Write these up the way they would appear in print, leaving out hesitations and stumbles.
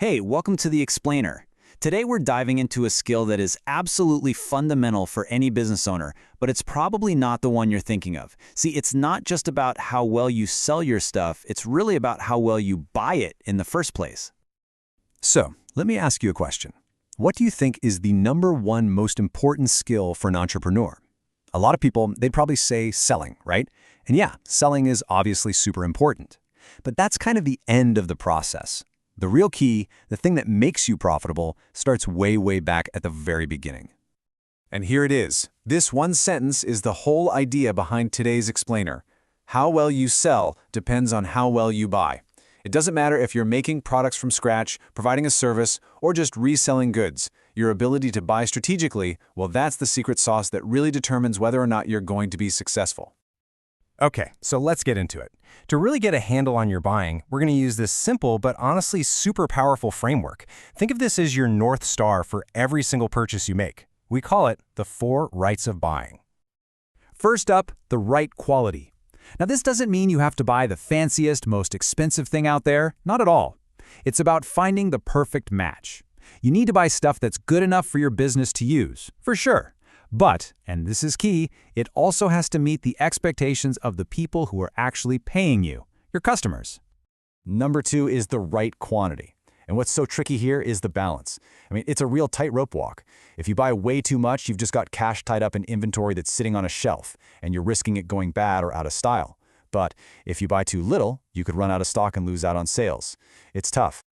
Hey, welcome to The Explainer. Today we're diving into a skill that is absolutely fundamental for any business owner, but it's probably not the one you're thinking of. See, it's not just about how well you sell your stuff, it's really about how well you buy it in the first place. So, let me ask you a question. What do you think is the number one most important skill for an entrepreneur? A lot of people, they'd probably say selling, right? And yeah, selling is obviously super important. But that's kind of the end of the process. The real key, the thing that makes you profitable, starts way back at the very beginning. And here it is. This one sentence is the whole idea behind today's explainer. How well you sell depends on how well you buy. It doesn't matter if you're making products from scratch, providing a service, or just reselling goods. Your ability to buy strategically, well, that's the secret sauce that really determines whether or not you're going to be successful. Okay, so let's get into it. To really get a handle on your buying, we're going to use this simple but honestly super powerful framework. Think of this as your North Star for every single purchase you make. We call it the 4 rights of buying. First up, the right quality. Now, this doesn't mean you have to buy the fanciest, most expensive thing out there. Not at all. It's about finding the perfect match. You need to buy stuff that's good enough for your business to use, for sure. But, and this is key, it also has to meet the expectations of the people who are actually paying you, your customers. Number 2 is the right quantity. And what's so tricky here is the balance. It's a real tightrope walk. If you buy way too much, you've just got cash tied up in inventory that's sitting on a shelf, and you're risking it going bad or out of style. But if you buy too little, you could run out of stock and lose out on sales. It's tough.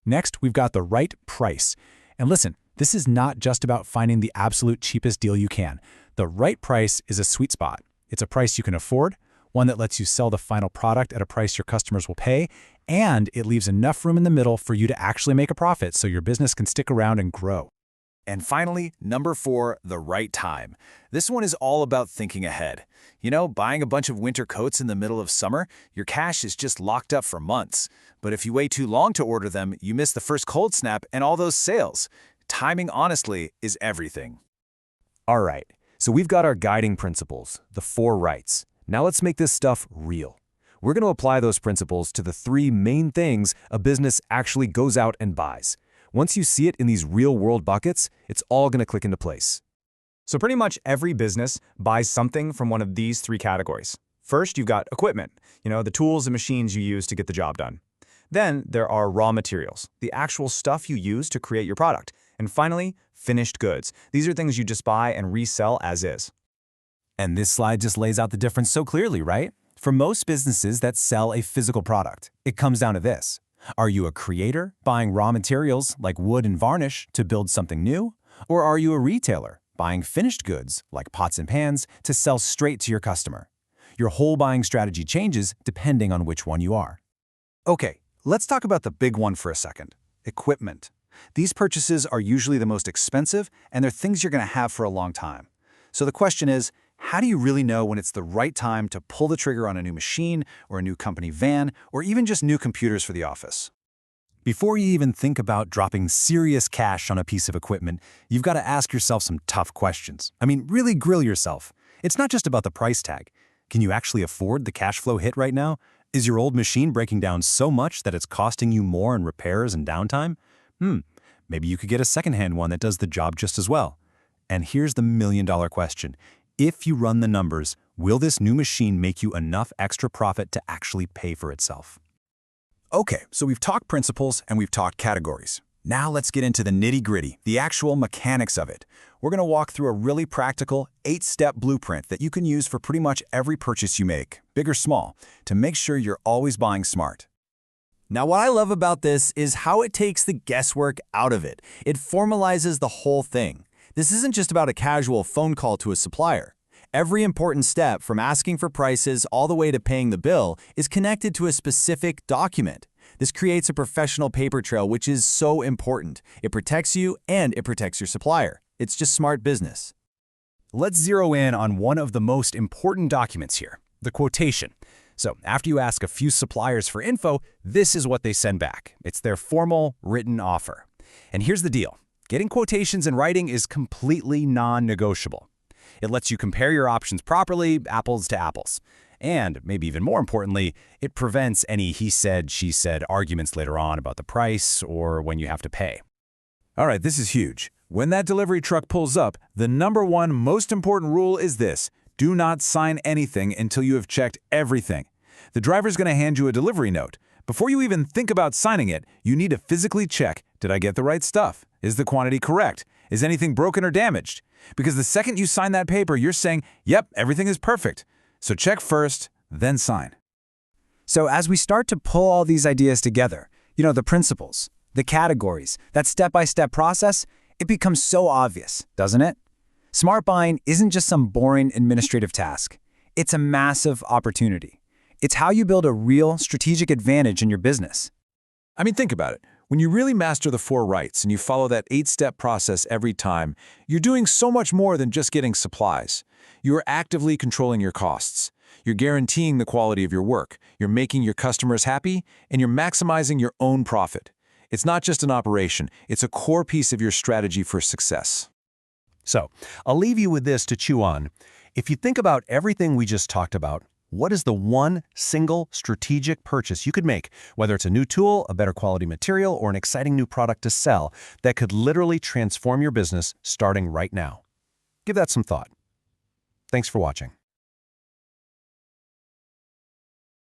Next, we've got the right price. And listen, this is not just about finding the absolute cheapest deal you can. The right price is a sweet spot. It's a price you can afford, one that lets you sell the final product at a price your customers will pay, and it leaves enough room in the middle for you to actually make a profit so your business can stick around and grow. And finally, number 4, the right time. This one is all about thinking ahead. You know, buying a bunch of winter coats in the middle of summer, your cash is just locked up for months. But if you wait too long to order them, you miss the first cold snap and all those sales. Timing, honestly, is everything. All right, so we've got our guiding principles, the 4 rights. Now let's make this stuff real. We're going to apply those principles to the 3 main things a business actually goes out and buys. Once you see it in these real-world buckets, it's all going to click into place. So pretty much every business buys something from one of these 3 categories. First, you've got equipment, the tools and machines you use to get the job done. Then there are raw materials, the actual stuff you use to create your product. And finally, finished goods. These are things you just buy and resell as is. And this slide just lays out the difference so clearly, right? For most businesses that sell a physical product, it comes down to this. Are you a creator, buying raw materials like wood and varnish to build something new? Or are you a retailer, buying finished goods like pots and pans to sell straight to your customer? Your whole buying strategy changes depending on which one you are. Okay, let's talk about the big one for a second. Equipment. These purchases are usually the most expensive, and they're things you're going to have for a long time. So the question is, how do you really know when it's the right time to pull the trigger on a new machine, or a new company van, or even just new computers for the office? Before you even think about dropping serious cash on a piece of equipment, you've got to ask yourself some tough questions. Really grill yourself. It's not just about the price tag. Can you actually afford the cash flow hit right now? Is your old machine breaking down so much that it's costing you more in repairs and downtime? Maybe you could get a secondhand one that does the job just as well. And here's the million-dollar question. If you run the numbers, will this new machine make you enough extra profit to actually pay for itself? Okay, so we've talked principles and we've talked categories. Now let's get into the nitty-gritty, the actual mechanics of it. We're going to walk through a really practical 8-step blueprint that you can use for pretty much every purchase you make, big or small, to make sure you're always buying smart. Now, what I love about this is how it takes the guesswork out of it. It formalizes the whole thing. This isn't just about a casual phone call to a supplier. Every important step, from asking for prices all the way to paying the bill, is connected to a specific document. This creates a professional paper trail, which is so important. It protects you and it protects your supplier. It's just smart business. Let's zero in on one of the most important documents here, the quotation. So after you ask a few suppliers for info, this is what they send back. It's their formal written offer. And here's the deal. Getting quotations in writing is completely non-negotiable. It lets you compare your options properly, apples to apples. And, maybe even more importantly, it prevents any he said, she said arguments later on about the price or when you have to pay. All right, this is huge. When that delivery truck pulls up, the #1 most important rule is this: do not sign anything until you have checked everything. The driver's going to hand you a delivery note. Before you even think about signing it, you need to physically check, did I get the right stuff? Is the quantity correct? Is anything broken or damaged? Because the second you sign that paper, you're saying, yep, everything is perfect. So check first, then sign. So as we start to pull all these ideas together, the principles, the categories, that step-by-step process, it becomes so obvious, doesn't it? Smart buying isn't just some boring administrative task. It's a massive opportunity. It's how you build a real strategic advantage in your business. I mean, think about it. When you really master the 4 rights and you follow that 8-step process every time, you're doing so much more than just getting supplies. You're actively controlling your costs. You're guaranteeing the quality of your work. You're making your customers happy, and you're maximizing your own profit. It's not just an operation. It's a core piece of your strategy for success. So, I'll leave you with this to chew on. If you think about everything we just talked about, what is the one single strategic purchase you could make, whether it's a new tool, a better quality material, or an exciting new product to sell, that could literally transform your business starting right now? Give that some thought. Thanks for watching.